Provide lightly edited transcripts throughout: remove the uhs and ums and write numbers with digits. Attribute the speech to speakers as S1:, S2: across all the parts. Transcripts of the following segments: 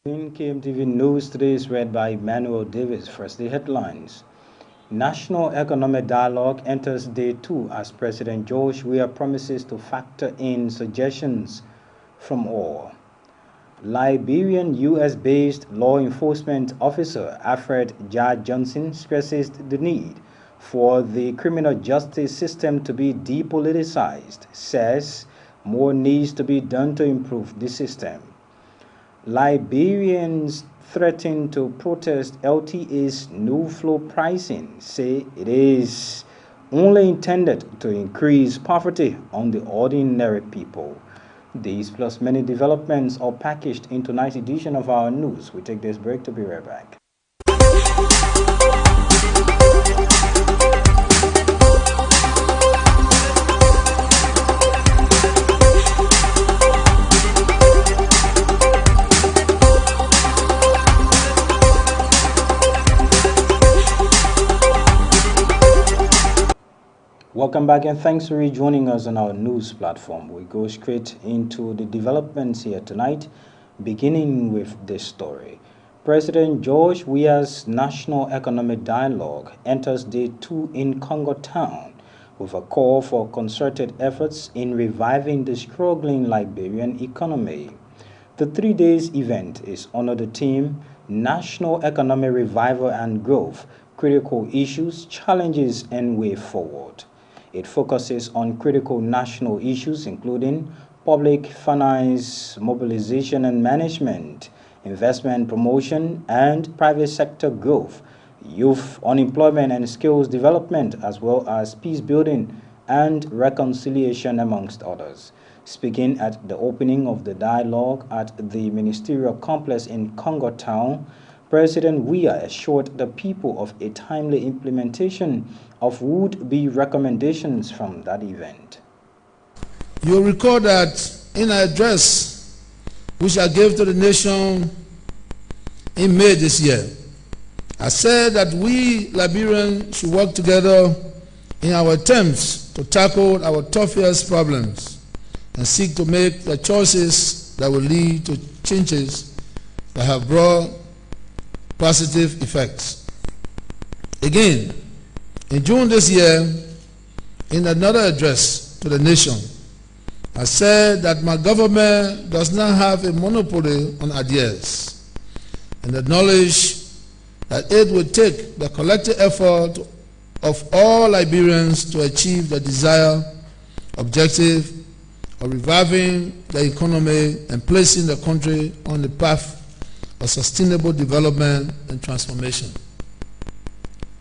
S1: In KMTV News today is read by Emmanuel Davis. First, the headlines. National Economic Dialogue enters day 2 as President George Weah promises to factor in suggestions from all. Liberian U.S.-based law enforcement officer Alfred J. Johnson stresses the need for the criminal justice system to be depoliticized, says more needs to be done to improve the system. Liberians threaten to protest LTA's new flow pricing, say it is only intended to increase poverty on the ordinary people. These plus many developments are packaged into tonight's edition of our news. We take this break to be right back. Welcome back and thanks for rejoining us on our news platform. We go straight into the developments here tonight, beginning with this story. President George Weah's National Economic Dialogue enters day 2 in Congo Town with a call for concerted efforts in reviving the struggling Liberian economy. The 3-day event is under the theme National Economic Revival and Growth, Critical Issues, Challenges and Way Forward. It focuses on critical national issues including public finance, mobilization and management, investment promotion and private sector growth, youth unemployment and skills development, as well as peace building and reconciliation, amongst others. Speaking at the opening of the dialogue at the ministerial complex in Congo Town, President Weah assured the people of a timely implementation of would-be recommendations from that event.
S2: You'll recall that in an address which I gave to the nation in May this year, I said that we Liberians should work together in our attempts to tackle our toughest problems and seek to make the choices that will lead to changes that have brought positive effects. Again, in June this year, in another address to the nation, I said that my government does not have a monopoly on ideas and acknowledge that it will take the collective effort of all Liberians to achieve the desired objective of reviving the economy and placing the country on the path of sustainable development and transformation.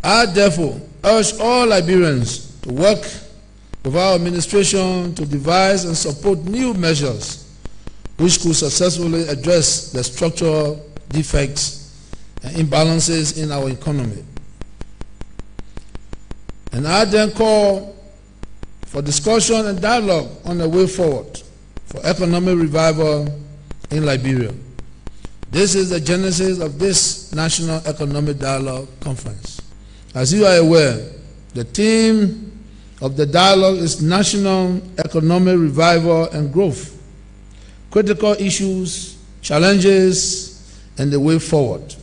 S2: I therefore urge all Liberians to work with our administration to devise and support new measures which could successfully address the structural defects and imbalances in our economy. And I then call for discussion and dialogue on the way forward for economic revival in Liberia. This is the genesis of this National Economic Dialogue Conference. As you are aware, the theme of the dialogue is National Economic Revival and Growth, Critical Issues, Challenges, and the Way Forward.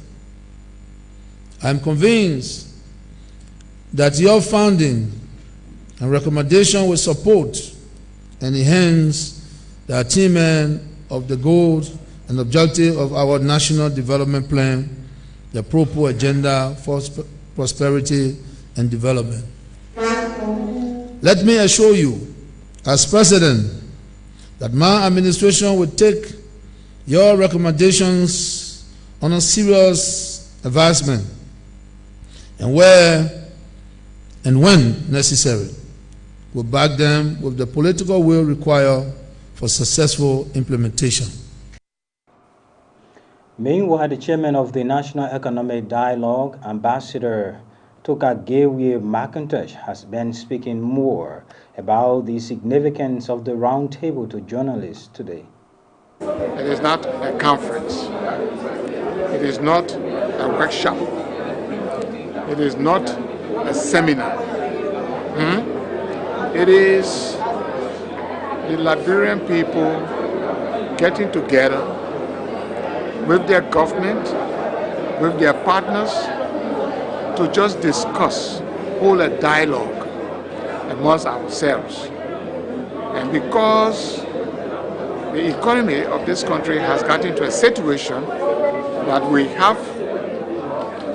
S2: I am convinced that your founding and recommendation will support and enhance the attainment of the goals and objective of our National Development Plan, the Proper Agenda for Prosperity and Development. Let me assure you, as President, that my administration will take your recommendations on a serious advancement and where and when necessary, will back them with the political will required for successful implementation.
S1: Meanwhile, the chairman of the National Economic Dialogue, Ambassador Tokagewie McIntosh, has been speaking more about the significance of the roundtable to journalists today.
S3: It is not a conference. It is not a workshop. It is not a seminar. It is the Liberian people getting together with their government, with their partners, to just discuss, hold a dialogue amongst ourselves. And because the economy of this country has gotten to a situation that we have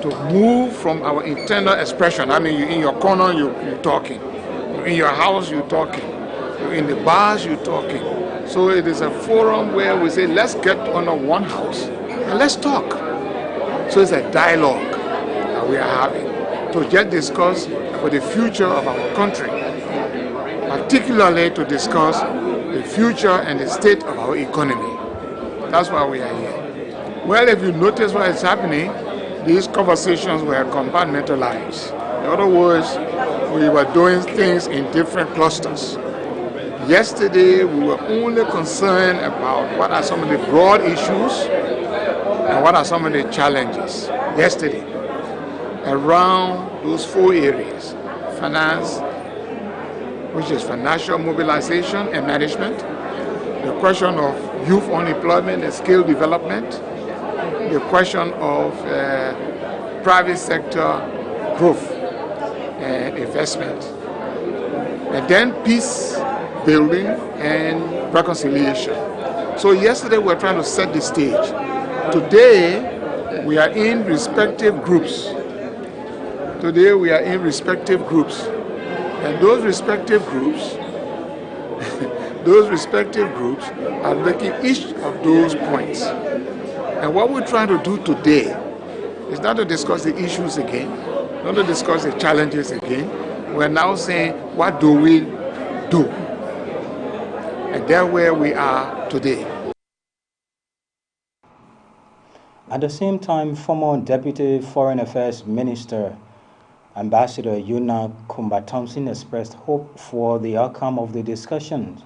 S3: to move from our internal expression. I mean, you're in your corner, you're talking. You're in your house, you're talking. You're in the bars, you're talking. So it is a forum where we say, let's get under one house and let's talk. So it's a dialogue that we are having to just discuss about the future of our country, particularly to discuss the future and the state of our economy. That's why we are here. Well, if you notice what is happening, these conversations were compartmentalized. In other words, we were doing things in different clusters. Yesterday, we were only concerned about what are some of the broad issues and what are some of the challenges. Yesterday, around those 4 areas: finance, which is financial mobilization and management, the question of youth unemployment and skill development, the question of private sector growth and investment, and then peace building and reconciliation. So yesterday we were trying to set the stage. Today we are in respective groups. And those respective groups are making each of those points. And what we're trying to do today is not to discuss the issues again, not to discuss the challenges again. We're now saying, what do we do? And that's where we are today.
S1: At the same time, former Deputy Foreign Affairs Minister Ambassador Yuna Kumba-Thompson expressed hope for the outcome of the discussions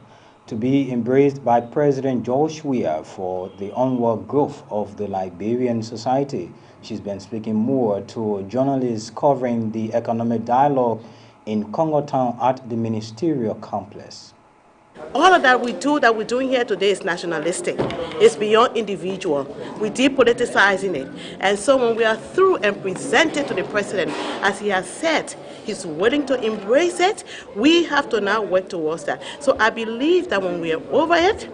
S1: to be embraced by President George Weah for the onward growth of the Liberian society. She's been speaking more to journalists covering the economic dialogue in Congo Town at the ministerial complex.
S4: All of that we're doing here today is nationalistic. It's beyond individual. We're depoliticizing it. And so when we are through and present it to the president, as he has said, he's willing to embrace it, we have to now work towards that. So I believe that when we are over it,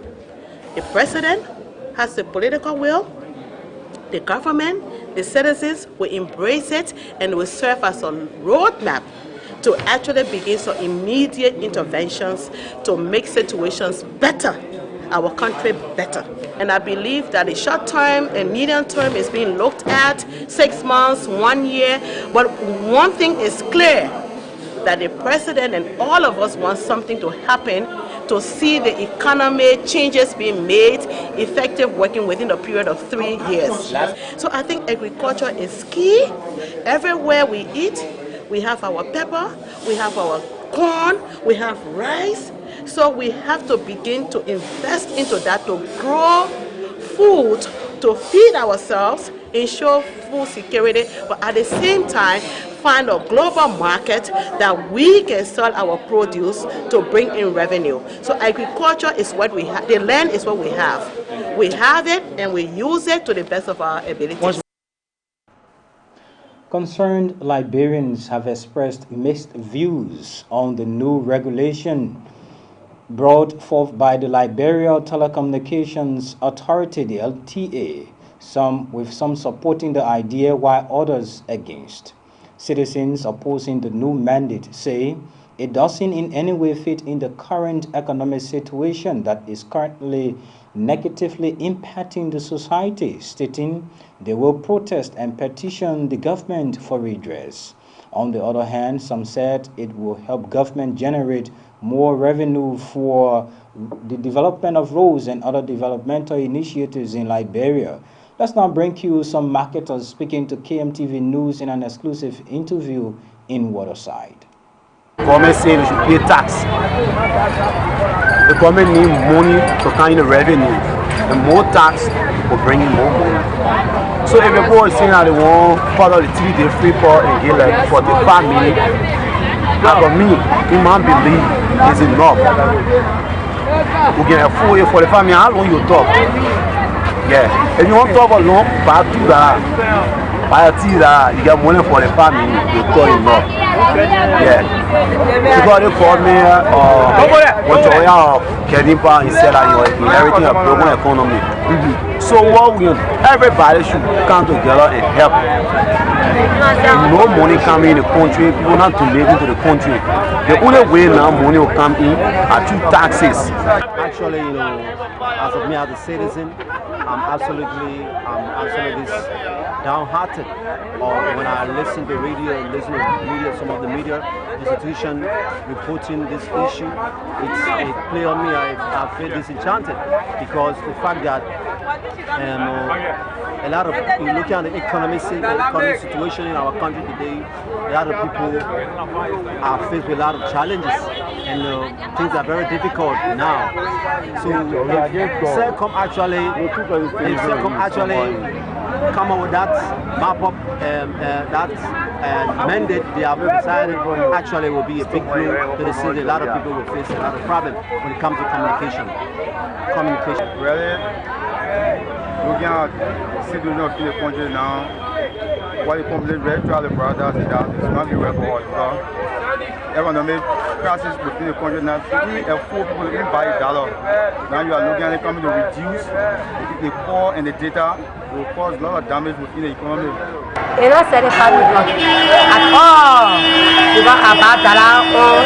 S4: the president has the political will, the government, the citizens will embrace it, and will serve as a roadmap to actually begin some immediate interventions to make situations better, our country better. And I believe that the short term and medium term is being looked at, 6 months, 1 year. But one thing is clear, that the president and all of us want something to happen to see the economy changes being made effective working within a period of 3 years. So I think agriculture is key. Everywhere we eat, we have our pepper, we have our corn, we have rice. So we have to begin to invest into that, to grow food, to feed ourselves, ensure food security, but at the same time, find a global market that we can sell our produce to bring in revenue. So agriculture is what we have, the land is what we have. We have it and we use it to the best of our abilities.
S1: Concerned Liberians have expressed mixed views on the new regulation brought forth by the Liberia Telecommunications Authority, the LTA, with some supporting the idea while others against. Citizens opposing the new mandate say it doesn't in any way fit in the current economic situation that is currently negatively impacting the society, stating they will protest and petition the government for redress. On the other hand, some said it will help government generate more revenue for the development of roads and other developmental initiatives in Liberia. Let's now bring you some marketers speaking to KMTV News in an exclusive interview in Waterside.
S5: Government saying we should pay tax. The government needs money to kind of revenue, and more tax will bring in more money. So if people are saying that they want part of the 3-day free port and get like 45 million, that for me, in my belief, is enough. We get a full year 45 million. How long you talk? Yeah. If you want to talk about long, buy $2, you get money for the family, you call him up. Yeah. Because they called me, Kedimpa, he said that everything a broken economy. So what everybody should come together and help. No money coming in the country, people not to live into the country. The only way now money will come in are through taxes. Actually, as of me as a citizen, I'm absolutely downhearted. When I listen to radio and listen to media, some of the media institution reporting this issue, it play on me. I feel disenchanted because the fact that a lot of you looking at the economic situation in our country today, a lot of people are faced with a lot of challenges and things are very difficult now. So Sercom actually come up with that map up that mandate they have decided actually will be a big blow to the city. A lot of people will face a lot of problems when it comes to communication.
S6: Really, looking at city in the country now, what the complete red to the brothers is that it's not the way forward. Economic crisis within the country now, only a few people can buy $1. Now you are looking at it coming to reduce the poor and the data will cause a lot of damage within the economy.
S7: They don't satisfy me at all. Because about dollar or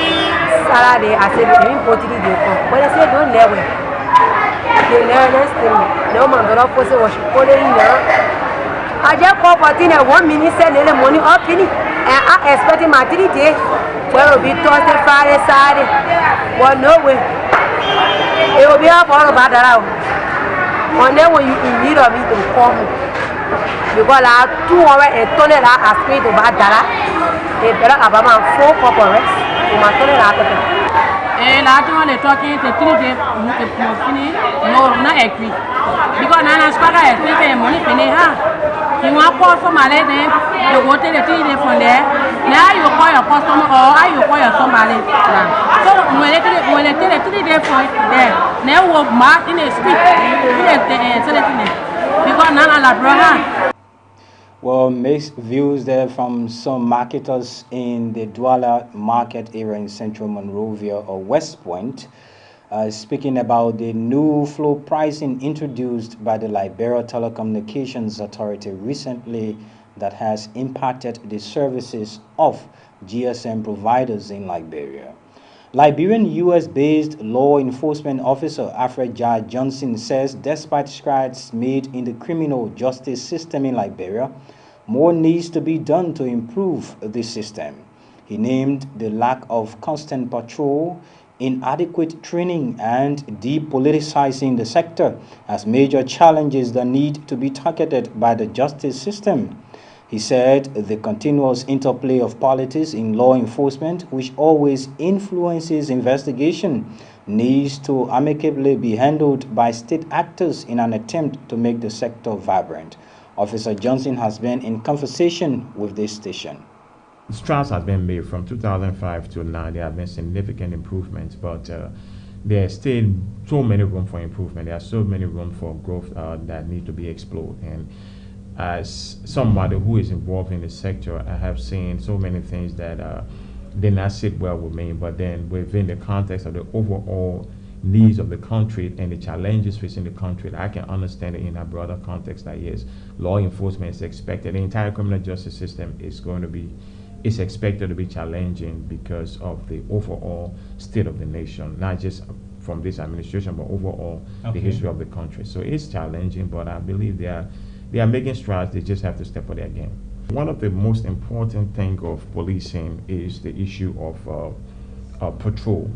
S7: salary, I said, they import it. When I say don't never, they never still. No man, don't force it. Was calling now. I just call for 1 minute, send the money up in it, and I expecting my 3 days. Well, it'll be Thursday, Friday, Saturday. Well, no way. It will be up all about that. One day when you in need of it, to call me. Because I have 2 hours and $20 ask me to buy that. They better have about 4 corporates. You must $20 to pay.
S8: And I don't want to talk in the 3 days. No, not agree. Because now I'm speaking money penny. You want to call somebody, then you go to the 3 days from there. Now you call your customer or you call your somebody. So when they take the 3 days from there, now we'll mark in the street. Because now I'm like,
S1: well, mixed views there from some marketers in the Douala market area in central Monrovia or West Point, speaking about the new flow pricing introduced by the Liberia Telecommunications Authority recently that has impacted the services of GSM providers in Liberia. Liberian U.S.-based law enforcement officer Alfred J. Johnson says despite strides made in the criminal justice system in Liberia, more needs to be done to improve the system. He named the lack of constant patrol, inadequate training, and depoliticizing the sector as major challenges that need to be targeted by the justice system. He said the continuous interplay of politics in law enforcement, which always influences investigation, needs to amicably be handled by state actors in an attempt to make the sector vibrant. Officer Johnson has been in conversation with this station.
S9: Strides has been made from 2005 to now. There have been significant improvements, but there are still so many room for improvement. There are so many room for growth that need to be explored. And as somebody who is involved in the sector, I have seen so many things that did not sit well with me, but then within the context of the overall needs of the country and the challenges facing the country, I can understand it in a broader context that yes, law enforcement is expected. The entire criminal justice system is expected to be challenging because of the overall state of the nation, not just from this administration, but overall the history of the country. So it's challenging, but I believe they are making strides. They just have to step up their game. One of the most important things of policing is the issue of patrol.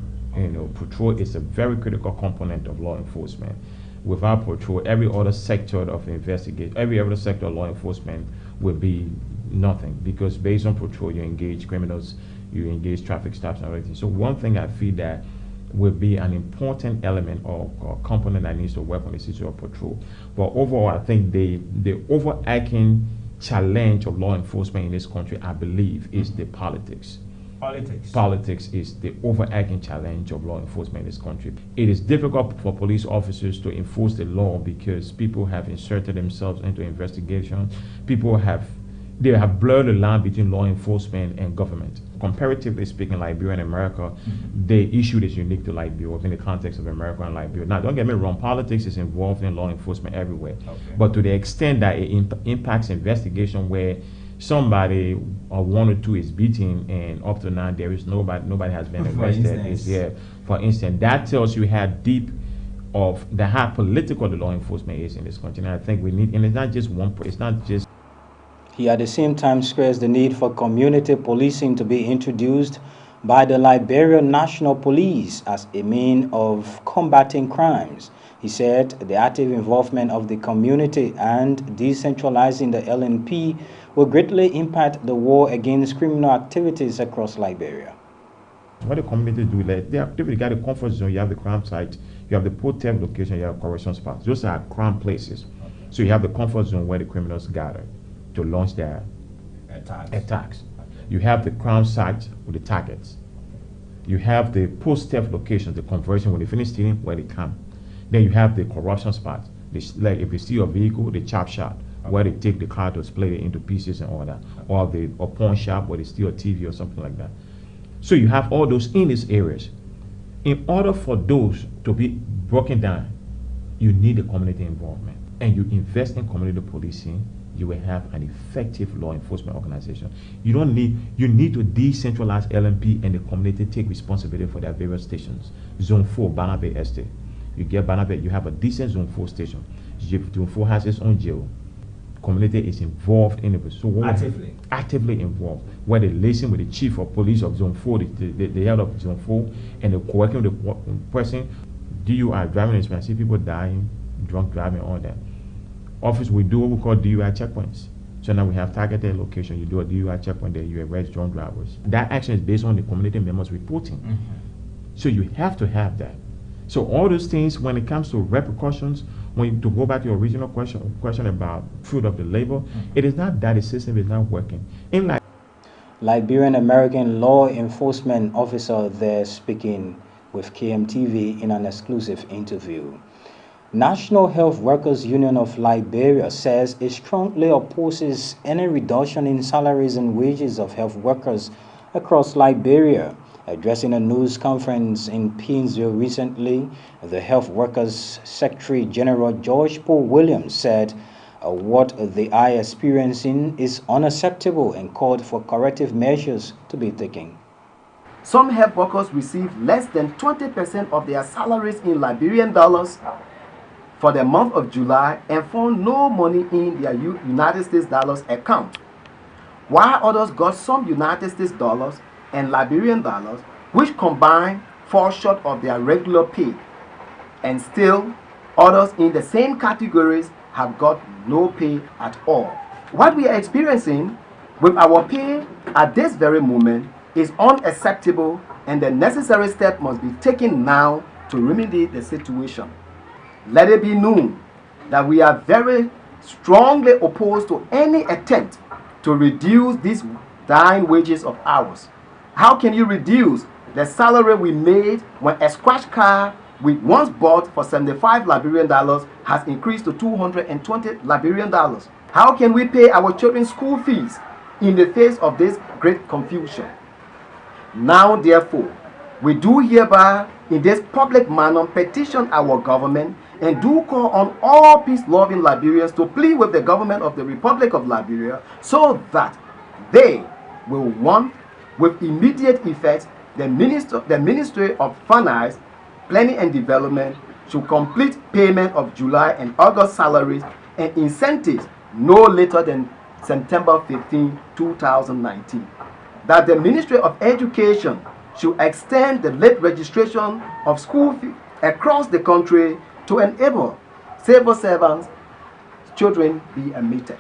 S9: Patrol is a very critical component of law enforcement. Without patrol, every other sector of investigation, every other sector of law enforcement will be nothing, because based on patrol, you engage criminals, you engage traffic stops and everything. So one thing I feel that will be an important element or component that needs to work on the issue of patrol. But overall, I think the overarching challenge of law enforcement in this country, I believe, is the politics. Politics is the overarching challenge of law enforcement in this country. It is difficult for police officers to enforce the law because people have inserted themselves into investigation. They have blurred the line between law enforcement and government. Comparatively speaking, Liberia and America, the issue is unique to Liberia within the context of America and Liberia. Now, don't get me wrong, politics is involved in law enforcement everywhere. But to the extent that it impacts investigation where somebody or one or two is beaten and up to now there is nobody has been arrested. For instance, that tells you how deep of the how political the law enforcement is in this country. And I think we need, and it's not just.
S1: He at the same time stressed the need for community policing to be introduced by the Liberian National Police as a means of combating crimes. He said the active involvement of the community and decentralizing the LNP will greatly impact the war against criminal activities across Liberia.
S9: What the community do, like, they got a comfort zone, you have the crime site, you have the protest location, you have correction spots. Those are crime places. So you have the comfort zone where the criminals gather to launch their attacks. You have the crime site with the targets. You have the post-theft locations, the conversion when they finish stealing, where they come. Then you have the corruption spots. Like if you steal a vehicle, the chop shop, where they take the car to split it into pieces and all that. Or the pawn shop where they steal a TV or something like that. So you have all those in these areas. In order for those to be broken down, you need the community involvement. And you invest in community policing, you will have an effective law enforcement organization. You need to decentralize LNP and the community take responsibility for their various stations. Zone 4, Barnaby Estate. You get Barnaby, you have a decent Zone 4 station. Zone 4 has its own jail. Community is involved in it. So actively involved. Where they listen with the chief of police of Zone 4, the head of Zone 4, and they're working with the person. DUI, driving experience, see people dying, drunk driving, all that. Office, we do what we call DUI checkpoints. So now we have targeted location. You do a DUI checkpoint there, you arrest drunk drivers. That action is based on the community members reporting. So you have to have that. So all those things, when it comes to repercussions, to go back to your original question about fruit of the labor, it is not that the system is not working.
S1: Liberian American law enforcement officer there speaking with KMTV in an exclusive interview. National Health Workers Union of Liberia says it strongly opposes any reduction in salaries and wages of health workers across Liberia. Addressing a news conference in Painesville recently, the Health Workers Secretary General George Paul Williams said what they are experiencing is unacceptable and called for corrective measures to be taken.
S10: Some health workers receive less than 20% of their salaries in Liberian dollars for the month of July and found no money in their United States dollars account, while others got some United States dollars and Liberian dollars, which combined fall short of their regular pay, and still others in the same categories have got no pay at all. What we are experiencing with our pay at this very moment is unacceptable, and the necessary step must be taken now to remedy the situation. Let it be known that we are very strongly opposed to any attempt to reduce these dying wages of ours. How can you reduce the salary we made when a scratch car we once bought for 75 Liberian dollars has increased to 220 Liberian dollars? How can we pay our children's school fees in the face of this great confusion? Now, therefore, we do hereby in this public manner petition our government and do call on all peace-loving Liberians to plead with the government of the Republic of Liberia so that they will want, with immediate effect, the Ministry of Finance, Planning and Development should complete payment of July and August salaries and incentives no later than September 15, 2019. That the Ministry of Education should extend the late registration of school fees across the country to enable civil servants' children be admitted.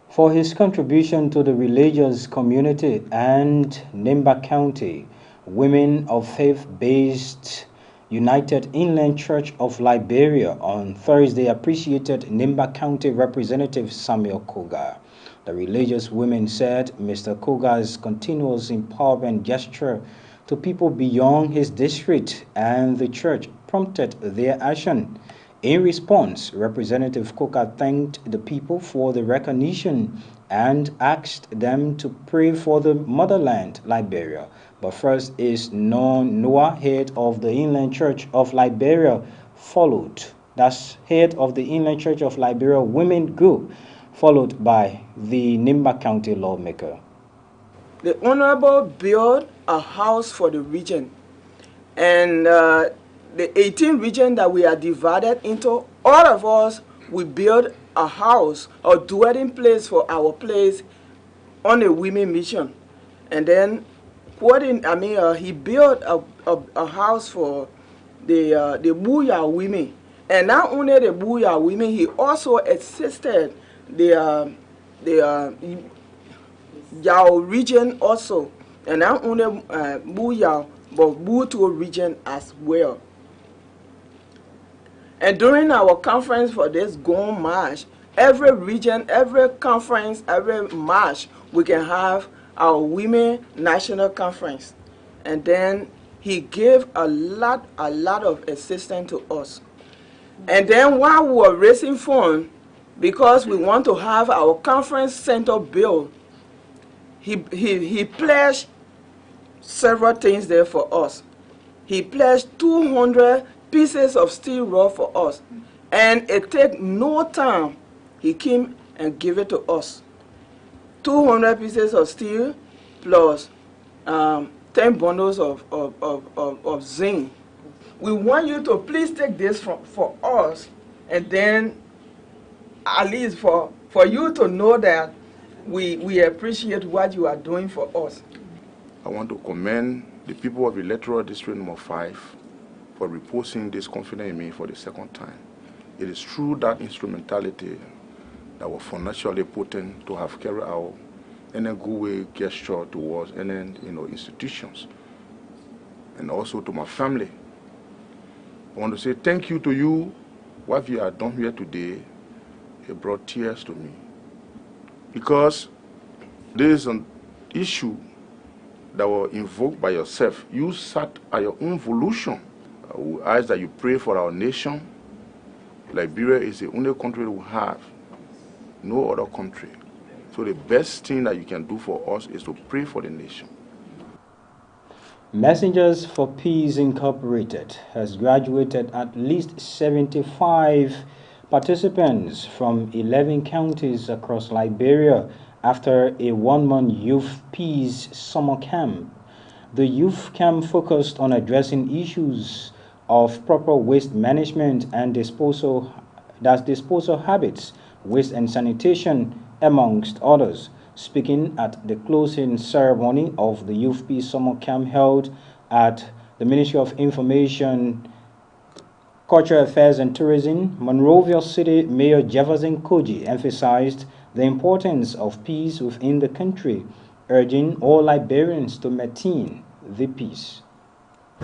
S1: For his contribution to the religious community and Nimba County, Women of Faith-based United Inland Church of Liberia on Thursday appreciated Nimba County Representative Samuel Koga. The religious women said Mr. Koga's continuous empowerment gesture to people beyond his district and the church prompted their action. In response, Representative Koga thanked the people for the recognition and asked them to pray for the motherland, Liberia. But first is Noah, head of the Inland Church of Liberia, followed. That's head of the Inland Church of Liberia Women Group, followed by the Nimba County lawmaker.
S11: The Honorable built a house for the region, and the 18 regions that we are divided into, all of us, we build a house or dwelling place for our place on a women mission. And then he built a house for the Booyah women. And not only the Booyah women, he also assisted the Yao region also. And not only Booyah, but Buto region as well. And during our conference for this Gong March, every region, every conference, every march, we can have our Women National Conference. And then he gave a lot of assistance to us. And then while we were raising funds, because we want to have our conference center built, he pledged several things there for us. He pledged 200 pieces of steel rod for us, and it take no time. He came and gave it to us. 200 pieces of steel plus 10 bundles of zinc. We want you to please take this for us, and then at least for you to know that we appreciate what you are doing for us.
S3: I want to commend the people of Electoral District number 5 for reposing this confidence in me for the second time. It is through that instrumentality that was financially put in to have carried out any good way gesture towards any institutions, and also to my family. I want to say thank you to you. What you have done here today, it brought tears to me, because there is an issue that was invoked by yourself. You sat at your own volition. We ask that you pray for our nation. Liberia is the only country we have, no other country. So the best thing that you can do for us is to pray for the nation.
S1: Messengers for Peace Incorporated has graduated at least 75 participants from 11 counties across Liberia after a one-month youth peace summer camp. The youth camp focused on addressing issues of proper waste management and disposal habits, waste and sanitation, amongst others. Speaking at the closing ceremony of the Youth Peace Summer Camp held at the Ministry of Information, Cultural Affairs and Tourism, Monrovia City Mayor Jefferson Koji emphasized the importance of peace within the country, urging all Liberians to maintain the peace.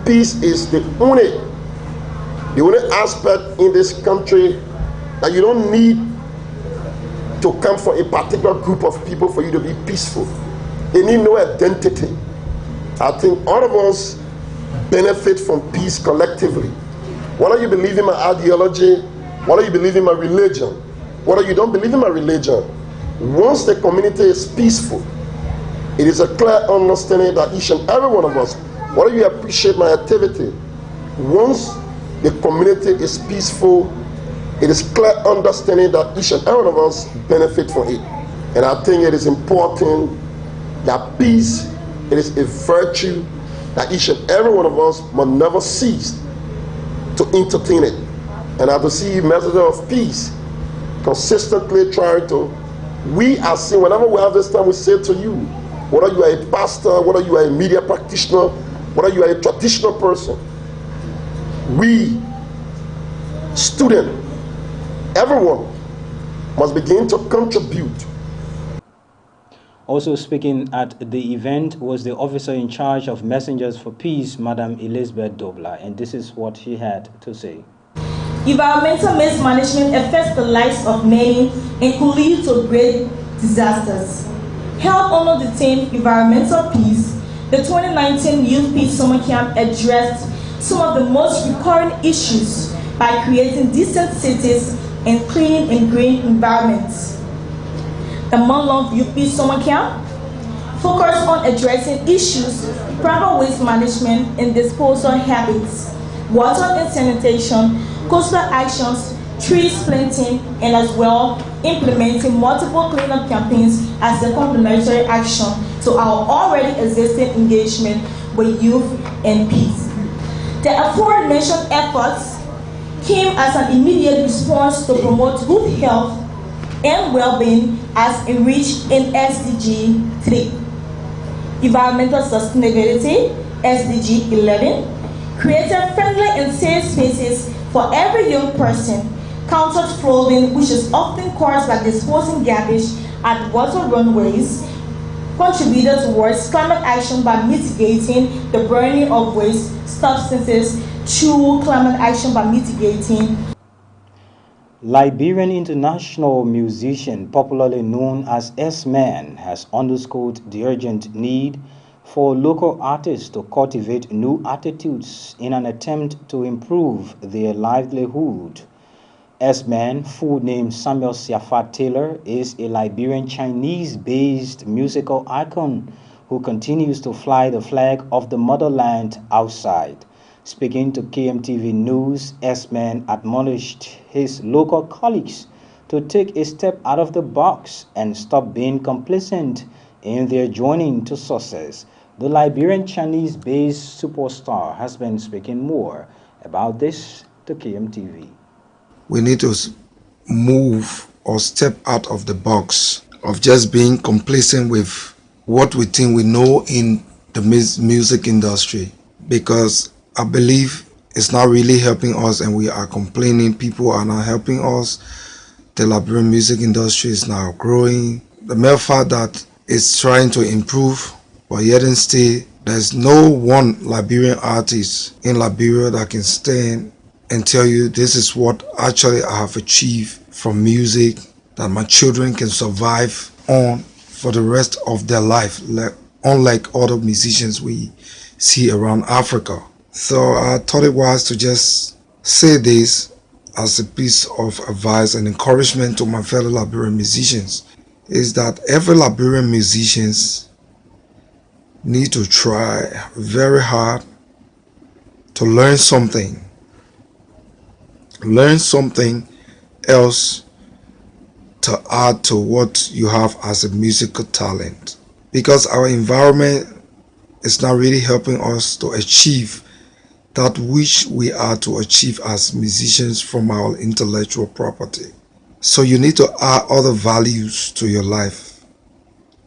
S12: Peace is the only aspect in this country that you don't need to come from a particular group of people for you to be peaceful. You need no identity. I think all of us benefit from peace collectively. Whether you believe in my ideology, whether you believe in my religion, whether you don't believe in my religion, once the community is peaceful, it is a clear understanding that each and every one of us, whether you appreciate my activity, once the community is peaceful, it is clear understanding that each and every one of us benefit from it. And I think it is important that peace, it is a virtue that each and every one of us must never cease to entertain it. And I to see messages of peace consistently trying to, we are saying, whenever we have this time, we say to you, whether you are a pastor, whether you are a media practitioner, whether you are a traditional person, we, student, everyone must begin to contribute.
S1: Also speaking at the event was the officer in charge of Messengers for Peace, Madam Elizabeth Dobler, and this is what she had to say.
S13: Environmental mismanagement affects the lives of many and could lead to great disasters. Held under the theme Environmental Peace, the 2019 Youth Peace Summer Camp addressed some of the most recurring issues by creating decent cities and clean and green environments. The month-long Youth Peace Summer Camp focused on addressing issues, proper waste management and disposal habits, water and sanitation, coastal actions, trees planting, and as well implementing multiple cleanup campaigns as a complementary action to our already existing engagement with youth and peace. The aforementioned efforts came as an immediate response to promote good health and well-being as enriched in SDG 3. Environmental Sustainability, SDG 11, created friendly and safe spaces for every young person, countered flooding, which is often caused by disposing garbage at water runways, contributed towards climate action by mitigating the burning of waste substances through climate action by mitigating.
S1: Liberian international musician, popularly known as S-Man, has underscored the urgent need for local artists to cultivate new attitudes in an attempt to improve their livelihood. S-Man, full name Samuel Siafat Taylor, is a Liberian Chinese-based musical icon who continues to fly the flag of the motherland outside. Speaking to KMTV News, S-Man admonished his local colleagues to take a step out of the box and stop being complacent in their journey to success. The Liberian Chinese-based superstar has been speaking more about this to KMTV.
S14: We need to move or step out of the box of just being complacent with what we think we know in the music industry, because I believe it's not really helping us and we are complaining. People are not helping us. The Liberian music industry is now growing. The mere fact that it's trying to improve, but yet and still, there's no one Liberian artist in Liberia that can stand and tell you this is what actually I have achieved from music, that my children can survive on for the rest of their life, unlike other musicians we see around Africa. So I thought it wise to just say this as a piece of advice and encouragement to my fellow Liberian musicians, is that every Liberian musicians need to try very hard to learn something else to add to what you have as a musical talent, because our environment is not really helping us to achieve that which we are to achieve as musicians from our intellectual property. So you need to add other values to your life.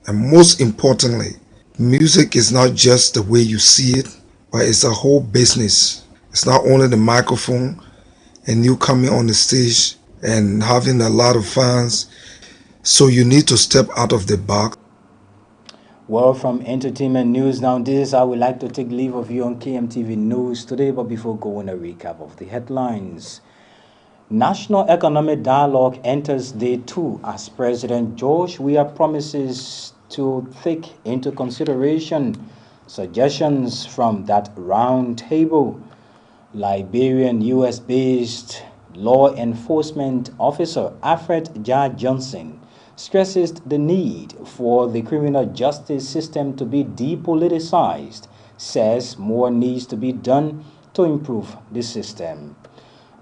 S14: And most importantly, music is not just the way you see it, but it's a whole business. It's not only the microphone and you coming on the stage and having a lot of fans. So you need to step out of the box.
S1: Well, from entertainment news now, this is how we like to take leave of you on KMTV News today. But before going, a recap of the headlines. National Economic Dialogue enters day 2 as President George Weah promises to take into consideration suggestions from that round table. Liberian US-based law enforcement officer Alfred J. Johnson stresses the need for the criminal justice system to be depoliticized, says more needs to be done to improve the system.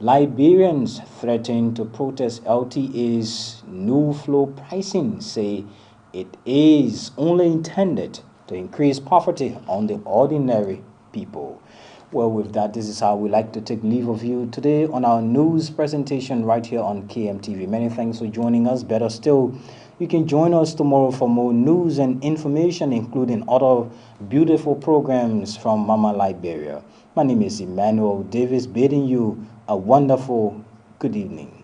S1: Liberians threaten to protest LTA's new flow pricing, say it is only intended to increase poverty on the ordinary people. Well, with that, this is how we like to take leave of you today on our news presentation right here on KMTV. Many thanks for joining us. Better still, you can join us tomorrow for more news and information, including other beautiful programs from Mama Liberia. My name is Emmanuel Davis, bidding you a wonderful good evening.